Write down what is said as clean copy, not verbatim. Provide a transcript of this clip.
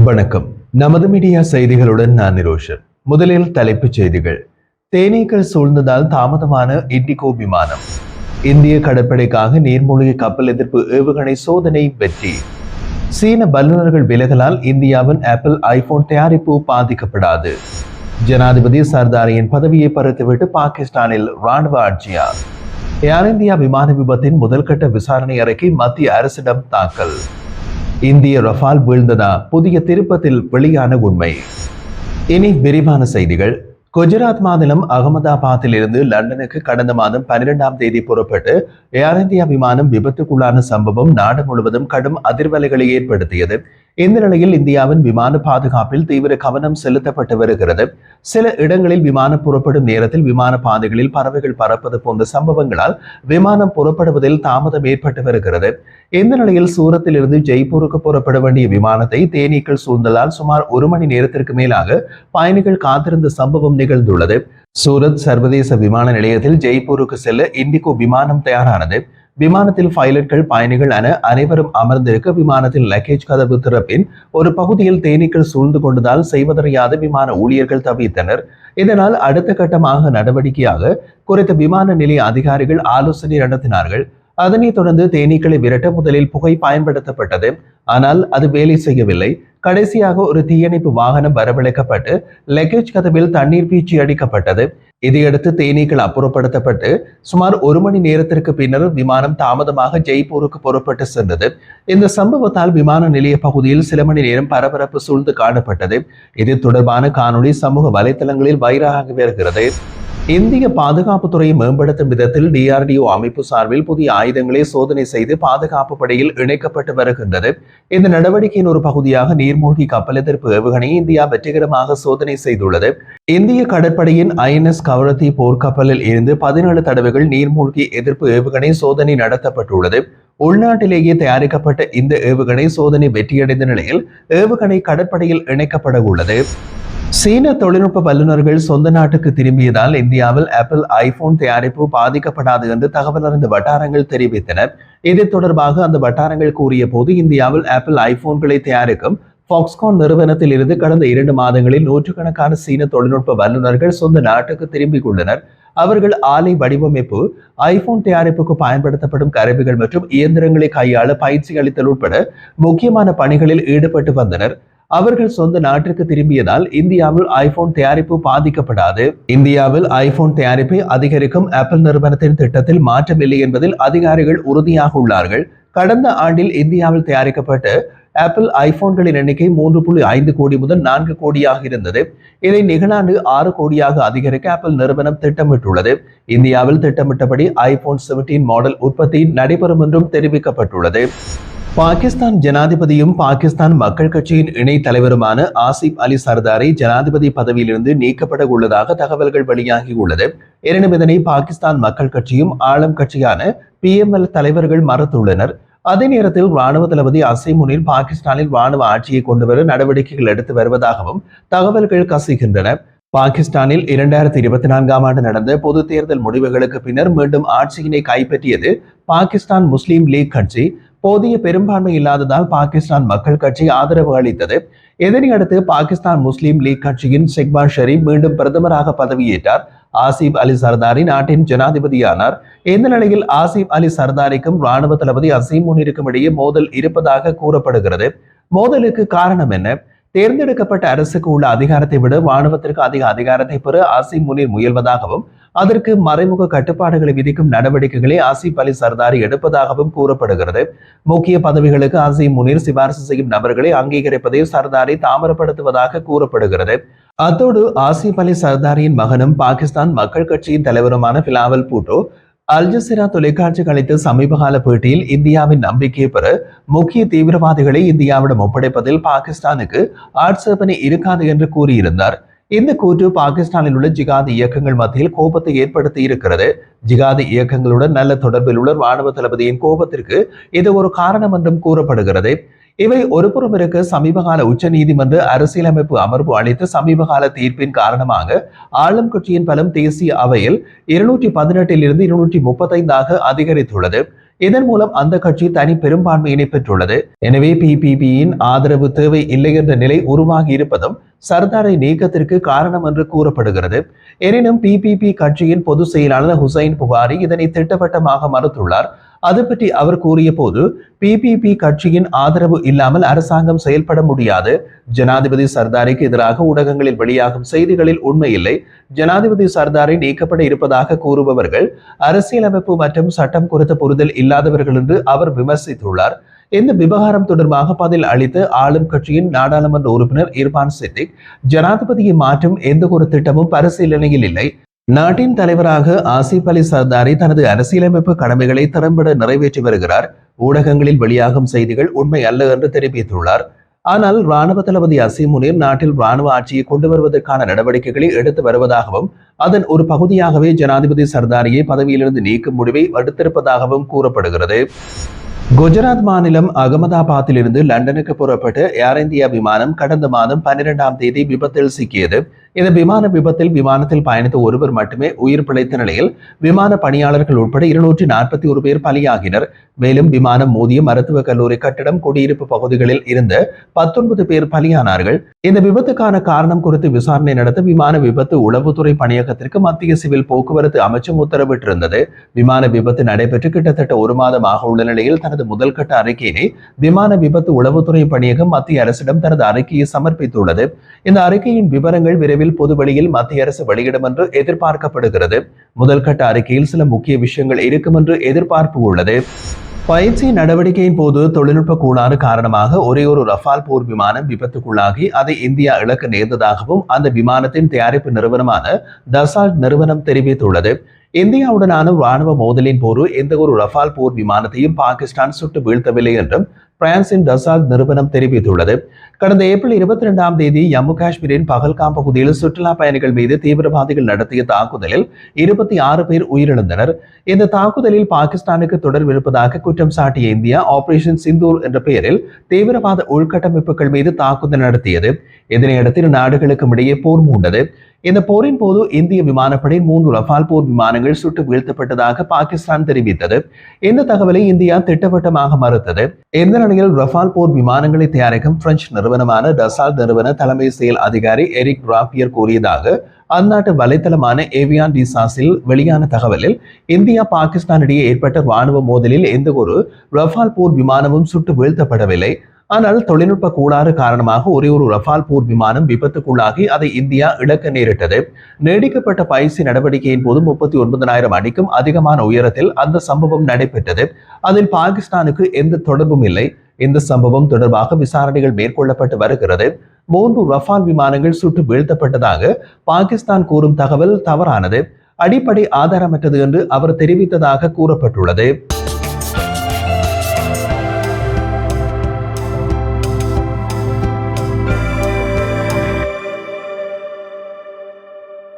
வணக்கம். நமது மீடியா செய்திகளுடன் நான் நிரோஷன். முதலில் தலைப்புச் செய்திகள். தேனீக்கள் சூழ்ந்ததால் தாமதமான இண்டிகோ விமானம். இந்திய கடற்படைக்காக நீர்மூழ்கி கப்பல் எதிர்ப்பு ஏவுகணை சோதனை வெற்றி. சீன வல்லுநர்கள் விலகலால் இந்தியாவின் ஆப்பிள் ஐபோன் தயாரிப்பு பாதிக்கப்படாது. ஜனாதிபதி சர்தாரியின் பதவியை பறித்துவிட்டு பாகிஸ்தானில் ராணுவ ஆட்சியா. ஏர் இந்தியா விமான விபத்தின் முதல்கட்ட விசாரணை அறிக்கை மத்திய அரசிடம் தாக்கல். இந்திய ரஃபால் வீழ்ந்ததா புதிய திருப்பத்தில் வெளியான உண்மை. இனி விரிவான செய்திகள். குஜராத் மாநிலம் அகமதாபாத்தில் இருந்து லண்டனுக்கு கடந்த மாதம் 12ஆம் தேதி புறப்பட்டு ஏர் இந்தியா விமானம் விபத்துக்குள்ளான சம்பவம் நாடு முழுவதும் கடும் அதிர்வலைகளை ஏற்படுத்தியது. இந்த நிலையில் இந்தியாவின் விமான பாதுகாப்பில் தீவிர கவனம் செலுத்தப்பட்டு வருகிறது. சில இடங்களில் விமானம் புறப்படும் நேரத்தில் விமான பாதைகளில் பறவைகள் பறப்பது போன்ற சம்பவங்களால் விமானம் புறப்படுவதில் தாமதம் ஏற்பட்டு வருகிறது. இந்த நிலையில் சூரத்தில் இருந்து ஜெய்ப்பூருக்கு புறப்பட வேண்டிய விமானத்தை தேனீக்கள் சூழ்ந்ததால் சுமார் 1 மணி நேரத்திற்கு மேலாக பயணிகள் காத்திருந்த சம்பவம் நிகழ்ந்துள்ளது. சூரத் சர்வதேச விமான நிலையத்தில் ஜெய்ப்பூருக்கு செல்ல இண்டிகோ விமானம் தயாரானது. விமானத்தில் பைலட்கள் பயணிகள் என அனைவரும் அமர்ந்திருக்க விமானத்தில் லக்கேஜ் கதவு திறப்பின் ஒரு பகுதியில் தேனீக்கள் சூழ்ந்து கொண்டதால் செய்வதறியாத விமான ஊழியர்கள் தவித்தனர். இதனால் அடுத்த கட்டமாக நடவடிக்கையாக குறித்த விமான நிலைய அதிகாரிகள் ஆலோசனை நடத்தினார்கள். அதனைத் தொடர்ந்து தேனீக்களை விரட்ட முதலில் புகை பயன்படுத்தப்பட்டது. ஆனால் அது வேலை செய்யவில்லை. கடைசியாக ஒரு தீயணைப்பு வாகனம் வரவழைக்கப்பட்டு லக்கேஜ் கதவில் தண்ணீர் பீச்சி அடிக்கப்பட்டது. இதையடுத்து தேனீக்கள் அப்புறப்படுத்தப்பட்டு சுமார் 1 மணி நேரத்திற்கு பின்னர் விமானம் தாமதமாக ஜெய்ப்பூருக்கு புறப்பட்டு சென்றது. இந்த சம்பவத்தால் விமான நிலைய பகுதியில் சில மணி நேரம் பரபரப்பு சூழ்ந்து காணப்பட்டது. இது தொடர்பான காணொளி சமூக வலைதளங்களில் வைரலாகி வருகிறது. இந்திய பாதுகாப்புத்துறையை மேம்படுத்தும் விதத்தில் DRDO அமைப்பு சார்பில் புதிய ஆயுதங்களை சோதனை செய்து பாதுகாப்பு படையில் இணைக்கப்பட்டு வருகின்றது. இந்த நடவடிக்கையின் ஒரு பகுதியாக நீர்மூழ்கி கப்பல் எதிர்ப்பு ஏவுகணையை இந்தியா வெற்றிகரமாக சோதனை செய்துள்ளது. இந்திய கடற்படையின் INS கவரத்தி போர்க்கப்பலில் இருந்து 17 தடவைகள் நீர்மூழ்கி எதிர்ப்பு ஏவுகணை சோதனை நடத்தப்பட்டுள்ளது. உள்நாட்டிலேயே தயாரிக்கப்பட்ட இந்த ஏவுகணை சோதனை வெற்றியடைந்த நிலையில் ஏவுகணை கடற்படையில் இணைக்கப்பட உள்ளது. சீன தொழில்நுட்ப வல்லுநர்கள் சொந்த நாட்டுக்கு திரும்பியதால் இந்தியாவில் ஆப்பிள் ஐபோன் தயாரிப்பு பாதிக்கப்படாது என்று தகவல் அறிந்த வட்டாரங்கள் தெரிவித்தனர். இது தொடர்பாக அந்த வட்டாரங்கள் கூறிய போது இந்தியாவில் ஆப்பிள் ஐபோன்களை தயாரிக்கும் பாக்ஸ்கான் நிறுவனத்தில் இருந்து கடந்த 2 மாதங்களில் நூற்றுக்கணக்கான சீன தொழில்நுட்ப வல்லுநர்கள் சொந்த நாட்டுக்கு திரும்பிக் கொண்டனர். அவர்கள் ஆலை வடிவமைப்பு, ஐபோன் தயாரிப்புக்கு பயன்படுத்தப்படும் கருவிகள் மற்றும் இயந்திரங்களை கையாள பயிற்சி அளித்தல் உட்பட முக்கியமான பணிகளில் ஈடுபட்டு வந்தனர். அவர்கள் சொந்த நாட்டிற்கு திரும்பியதால் இந்தியாவில் ஐபோன் தயாரிப்பு பாதிக்கப்படாது. இந்தியாவில் ஐபோன் தயாரிப்பை அதிகரிக்கும் ஆப்பிள் நிறுவனத்தின் திட்டத்தில் மாற்றமில்லை என்பதில் அதிகாரிகள் உறுதியாக உள்ளார்கள். கடந்த ஆண்டில் இந்தியாவில் தயாரிக்கப்பட்ட ஆப்பிள் ஐபோன்களின் எண்ணிக்கை 3.5 கோடி முதல் 4 கோடியாக இருந்தது. இதை நிகழாண்டு 6 கோடியாக அதிகரிக்க ஆப்பிள் நிறுவனம் திட்டமிட்டுள்ளது. இந்தியாவில் திட்டமிட்டபடி ஐபோன் 17 மாடல் உற்பத்தி நடைபெறும் என்றும் தெரிவிக்கப்பட்டுள்ளது. பாகிஸ்தான் ஜனாதிபதியும் பாகிஸ்தான் மக்கள் கட்சியின் இணை தலைவருமான ஆசிப் அலி சர்தாரி ஜனாதிபதி பதவியிலிருந்து நீக்கப்பட உள்ளதாக தகவல்கள் வெளியாகியுள்ளது. எனினும் இதனை பாகிஸ்தான் மக்கள் கட்சியும் ஆளும் கட்சியான PML தலைவர்கள் மறுத்துள்ளனர். அதே நேரத்தில் ராணுவ தளபதி அசீம் முனீர் பாகிஸ்தானில் ராணுவ ஆட்சியை கொண்டுவர நடவடிக்கைகள் எடுத்து வருவதாகவும் தகவல்கள் கசிகின்றன. பாகிஸ்தானில் 2024ஆம் ஆண்டு நடந்த பொது தேர்தல் முடிவுகளுக்கு பின்னர் மீண்டும் ஆட்சியினை கைப்பற்றியது பாகிஸ்தான் முஸ்லீம் லீக் கட்சி. போதிய பெரும்பான்மை இல்லாததால் பாகிஸ்தான் மக்கள் கட்சி ஆதரவு அளித்தது. இதனையடுத்து பாகிஸ்தான் முஸ்லீம் லீக் கட்சியின் ஷெஹ்பாஸ் ஷெரீப் மீண்டும் பிரதமராக பதவியேற்றார். ஆசிப் அலி சர்தாரி நாட்டின் ஜனாதிபதியானார். இந்த நிலையில் ஆசிப் அலி சர்தாரிக்கும் ராணுவ தளபதி அசீம் முனீருக்கும் இடையே மோதல் இருப்பதாக கூறப்படுகிறது. மோதலுக்கு காரணம் என்ன? தேர்ந்தெடுக்கப்பட்ட அரசுக்கு உள்ள அதிகாரத்தை விட ராணுவத்திற்கு அதிக அதிகாரத்தை பெற அசீம் முனீர் முயல்வதாகவும் அதற்கு மறைமுக கட்டுப்பாடுகளை விதிக்கும் நடவடிக்கைகளை ஆசிப் அலி சர்தாரி எடுப்பதாகவும் கூறப்படுகிறது. முக்கிய பதவிகளுக்கு அசீம் முனீர் சிபாரிசு செய்யும் நபர்களை அங்கீகரிப்பதை சர்தாரி தாமதப்படுத்துவதாக கூறப்படுகிறது. அத்தோடு ஆசிப் அலி சர்தாரியின் மகனும் பாகிஸ்தான் மக்கள் கட்சியின் தலைவருமான பிலாவல் பூட்டோ அல் ஜசீரா தொலைக்காட்சிக்கு அளித்த சமீபகால பேட்டியில் இந்தியாவின் நம்பிக்கையை பெற முக்கிய தீவிரவாதிகளை இந்தியாவிடம் ஒப்படைப்பதில் பாகிஸ்தானுக்கு ஆட்சேபனை இருக்காது என்று கூறியிருந்தார். இந்த கூற்று பாகிஸ்தானில் உள்ள ஜிகாதி இயக்கங்கள் மத்தியில் கோபத்தை ஏற்படுத்தி இருக்கிறது. ஜிகாதி இயக்கங்களுடன் நல்ல தொடர்பில் உள்ள ராணுவ தளபதியின் கோபத்திற்கு இது ஒரு காரணம் என்றும் கூறப்படுகிறது. இவை ஒருபுறம் இருக்க சமீபகால உச்ச நீதிமன்ற அரசியலமைப்பு அமர்வு அளித்த சமீபகால தீர்ப்பின் காரணமாக ஆளும் கட்சியின் பலம் தேசிய அவையில் 218 இருந்து 235 அதிகரித்துள்ளது. இதன் மூலம் அந்த கட்சி தனி பெரும்பான்மையினை பெற்றுள்ளது. எனவே பிபிபியின் ஆதரவு தேவை இல்லை என்ற நிலை உருவாகி இருப்பதும் சர்தாரை நீக்கத்திற்கு காரணம் என்று கூறப்படுகிறது. எனினும் பிபிபி கட்சியின் பொதுச் செயலாளர் ஹுசைன் புகாரி இதனை திட்டவட்டமாக மறுத்துள்ளார். அது பற்றி அவர் கூறிய போது, பிபிபி கட்சியின் ஆதரவு இல்லாமல் அரசாங்கம் செயல்பட முடியாது. ஜனாதிபதி சர்தாரிக்கு எதிராக ஊடகங்களில் வெளியாகும் செய்திகளில் உண்மையில்லை. ஜனாதிபதி சர்தாரை நீக்கப்பட இருப்பதாக கூறுபவர்கள் அரசியலமைப்பு மற்றும் சட்டம் குறித்த புரிதல் இல்லாதவர்கள் என்று அவர் விமர்சித்துள்ளார். இந்த விவகாரம் தொடர்பாக பதில் அளித்த ஆளும் கட்சியின் நாடாளுமன்ற உறுப்பினர் இர்பான் சித்திக், ஜனாதிபதியை மாற்றும் எந்த ஒரு திட்டமும் பரிசீலனையில் இல்லை. நாட்டின் தலைவராக ஆசிப் அலி சர்தாரி தனது அரசியலமைப்பு கடமைகளை திறம்பட நிறைவேற்றி வருகிறார். ஊடகங்களில் வெளியாகும் செய்திகள் உண்மை அல்ல என்று தெரிவித்துள்ளார். ஆனால் ராணுவ தளபதி அசீம் முனீர் நாட்டில் ராணுவ ஆட்சியை கொண்டு வருவதற்கான நடவடிக்கைகளை எடுத்து வருவதாகவும் அதன் ஒரு பகுதியாகவே ஜனாதிபதி சர்தாரியை பதவியிலிருந்து நீக்கும் முடிவை எடுத்திருப்பதாகவும் கூறப்படுகிறது. குஜராத் மாநிலம் அகமதாபாத்தில் இருந்து லண்டனுக்கு புறப்பட்ட ஏர் இந்தியா விமானம் கடந்த மாதம் 12ஆம் தேதி விபத்தில் சிக்கியது. இந்த விமான விபத்தில் விமானத்தில் பயணித்த ஒருவர் மட்டுமே உயிர் பிழைத்த நிலையில் விமான பணியாளர்கள் உட்பட 241 பேர் பலியாகினர். மேலும் விமானம் மோதிய மருத்துவக் கல்லூரி கட்டிடம், குடியிருப்பு பகுதிகளில் இருந்த 19 பேர் பலியானார்கள். இந்த விபத்துக்கான காரணம் குறித்து விசாரணை நடத்த விமான விபத்து உளவுத்துறை பணியகத்திற்கு மத்திய சிவில் போக்குவரத்து அமைச்சம் உத்தரவிட்டிருந்தது. விமான விபத்து நடைபெற்று கிட்டத்தட்ட ஒரு மாதமாக உள்ள நிலையில் தனது முதல் கட்ட அறிக்கையினை விமான விபத்து உளவுத்துறை பணியகம் மத்திய அரசிடம் தனது அறிக்கையை சமர்ப்பித்துள்ளது. இந்த அறிக்கையின் விவரங்கள் விரைவில் பொது வெளியில் மத்திய அரசு வெளியிடும் என்று எதிர்பார்க்கப்படுகிறது. முதல் கட்ட அறிக்கையில் சில முக்கிய விஷயங்கள் இருக்கும் என்று எதிர்பார்ப்பு உள்ளது. பயிற்சி நடவடிக்கையின் போது தொழில்நுட்ப கோளாறு காரணமாக ஒரே ஒரு ரஃபால் போர் விமானம் விபத்துக்குள்ளாகி அதை இந்தியா இழக்க நேர்ந்ததாகவும் அந்த விமானத்தின் தயாரிப்பு நிறுவனமான டசால்ட் நிறுவனம் தெரிவித்துள்ளது. இந்தியாவுடனான ராணுவ மோதலின் போது எந்த ஒரு ரஃபால் போர் விமானத்தையும் பாகிஸ்தான் சுட்டு வீழ்த்தவில்லை என்றும் பிரான்சின் டசால்ட் நிறுவனம் தெரிவித்துள்ளது. கடந்த ஏப்ரல் 22ஆம் தேதி ஜம்மு காஷ்மீரின் பகல்காம் பகுதியில் சுற்றுலா பயணிகள் மீது தீவிரவாதிகள் நடத்திய தாக்குதலில் 26 பேர் உயிரிழந்தனர். இந்த தாக்குதலில் பாகிஸ்தானுக்கு தொடர்பு இருப்பதாக குற்றம் சாட்டிய இந்தியா ஆபரேஷன் சிந்தூர் என்ற பெயரில் தீவிரவாத உள்கட்டமைப்புகள் மீது தாக்குதல் நடத்தியது. இதனையடுத்து இரு நாடுகளுக்கும் இடையே போர் மூண்டது. இந்த போரின் போது இந்திய விமானப்படை 3 ரஃபால் போர் விமானங்கள் சுட்டு வீழ்த்தப்பட்டதாக பாகிஸ்தான் தெரிவித்தது. இந்த தகவலை இந்தியா திட்டவட்டமாக மறுத்தது. இந்த நிலையில் ரஃபால் போர் விமானங்களை தயாரிக்கும் பிரெஞ்சு நிறுவனமான டசால்ட் நிறுவன தலைமை செயல் அதிகாரி எரிக் ராப்பியர் கூறியதாக அந்நாட்டு வலைத்தளமான ஏவியான் டிசாஸில் வெளியான தகவலில், இந்தியா பாகிஸ்தான் இடையே ஏற்பட்ட ராணுவ மோதலில் எந்த ஒரு ரஃபால் போர் விமானமும் சுட்டு வீழ்த்தப்படவில்லை. ஆனால் தொழில்நுட்ப கோளாறு காரணமாக ஒரே ஒரு ரஃபால் போர் விமானம் விபத்துக்குள்ளாகி அதை இந்தியா இழக்க நேரிட்டது. நீடிக்கப்பட்ட பயிற்சி நடவடிக்கையின் போது 39,000 அடிக்கும் அதிகமான உயரத்தில் அந்த சம்பவம் நடைபெற்றது. அதில் பாகிஸ்தானுக்கு எந்த தொடர்பும் இல்லை. இந்த சம்பவம் தொடர்பாக விசாரணைகள் மேற்கொள்ளப்பட்டு வருகிறது. 3 ரஃபால் விமானங்கள் சுட்டு வீழ்த்தப்பட்டதாக பாகிஸ்தான் கூறும் தகவல் தவறானது, அடிப்படை ஆதாரமற்றது என்று அவர் தெரிவித்ததாக கூறப்பட்டுள்ளது.